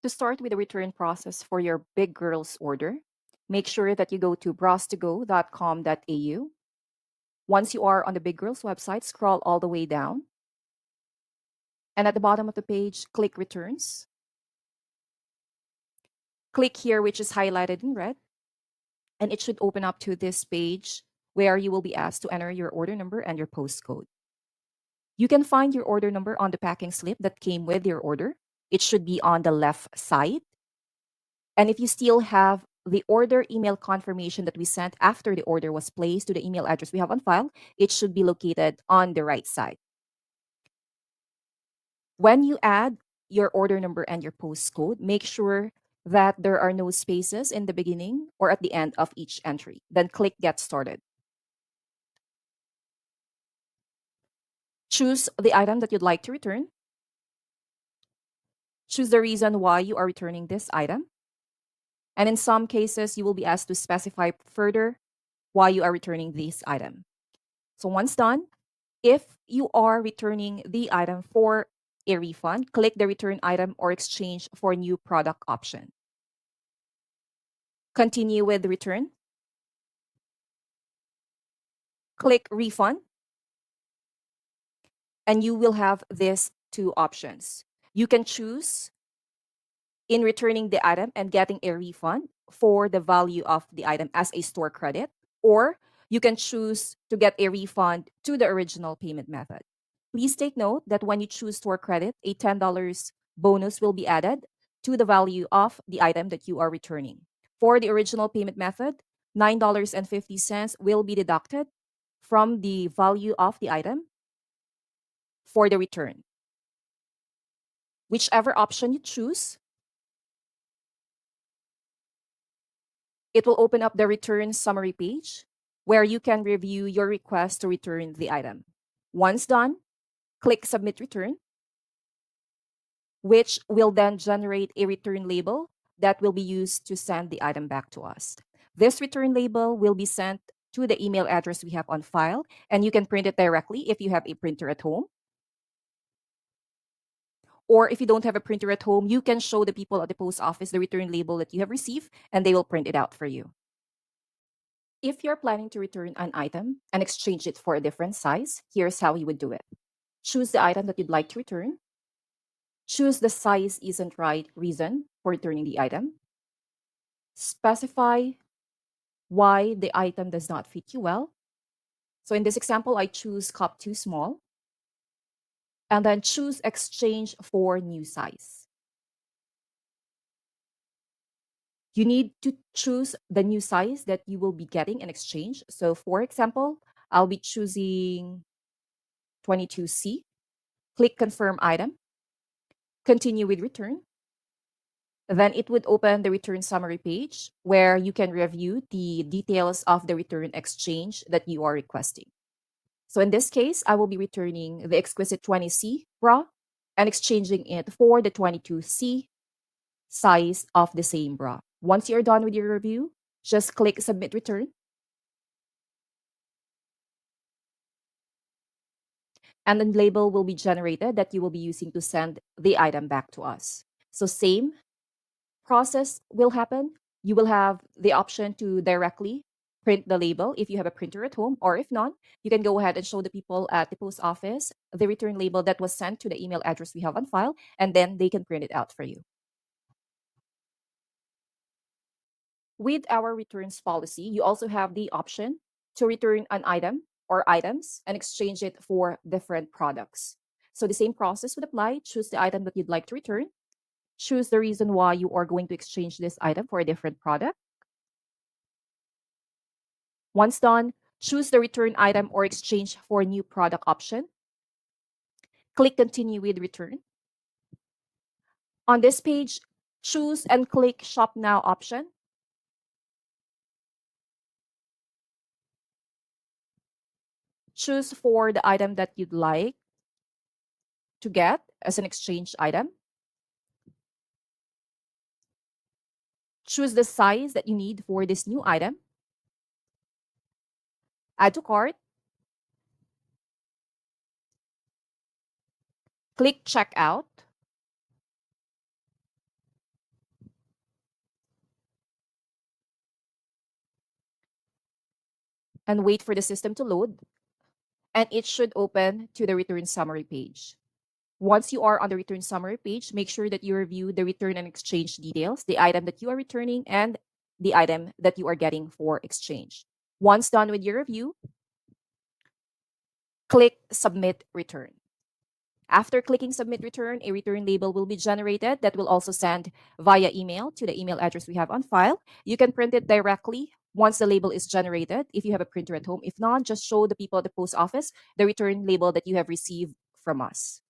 To start with the return process for your big girls order, make sure that you go to browsetogo.com.au. Once you are on the Big Girls website, scroll all the way down. And at the bottom of the page, click Returns. Click here, which is highlighted in red, and it should open up to this page where you will be asked to enter your order number and your postcode. You can find your order number on the packing slip that came with your order. It should be on the left side. And if you still have the order email confirmation that we sent after the order was placed to the email address we have on file, it should be located on the right side. When you add your order number and your postcode, make sure that there are no spaces in the beginning or at the end of each entry. Then click Get Started. Choose the item that you'd like to return. Choose the reason why you are returning this item. And in some cases, you will be asked to specify further why you are returning this item. So once done, if you are returning the item for a refund, click the return item or exchange for new product option. Continue with return. Click refund, and you will have these two options. You can choose in returning the item and getting a refund for the value of the item as a store credit, or you can choose to get a refund to the original payment method. Please take note that when you choose store credit, a $10 bonus will be added to the value of the item that you are returning. For the original payment method, $9.50 will be deducted from the value of the item for the return. Whichever option you choose, it will open up the return summary page where you can review your request to return the item. Once done, click Submit Return, which will then generate a return label that will be used to send the item back to us. This return label will be sent to the email address we have on file, and you can print it directly if you have a printer at home. Or if you don't have a printer at home, you can show the people at the post office the return label that you have received, and they will print it out for you. If you're planning to return an item and exchange it for a different size, here's how you would do it. Choose the item that you'd like to return. Choose the size isn't right reason for returning the item. Specify why the item does not fit you well. So in this example, I choose cup too small. And then choose exchange for new size. You need to choose the new size that you will be getting in exchange. So for example, I'll be choosing 22C. Click confirm item. Continue with return. Then it would open the return summary page where you can review the details of the return exchange that you are requesting. So in this case, I will be returning the exquisite 20C bra and exchanging it for the 22C size of the same bra. Once you're done with your review, just click submit return. And the label will be generated that you will be using to send the item back to us. So same process will happen. You will have the option to directly print the label if you have a printer at home, or if not, you can go ahead and show the people at the post office the return label that was sent to the email address we have on file, and then they can print it out for you. With our returns policy, you also have the option to return an item or items and exchange it for different products. So the same process would apply. Choose the item that you'd like to return. Choose the reason why you are going to exchange this item for a different product. Once done, choose the return item or exchange for a new product option. Click Continue with Return. On this page, choose and click Shop Now option. Choose for the item that you'd like to get as an exchange item. Choose the size that you need for this new item. Add to cart. Click Checkout. and wait for the system to load, and it should open to the return summary page. Once you are on the return summary page, make sure that you review the return and exchange details, the item that you are returning, and the item that you are getting for exchange. Once done with your review, click Submit Return. After clicking Submit Return, a return label will be generated that will also send via email to the email address we have on file. You can print it directly once the label is generated if you have a printer at home. If not, just show the people at the post office the return label that you have received from us.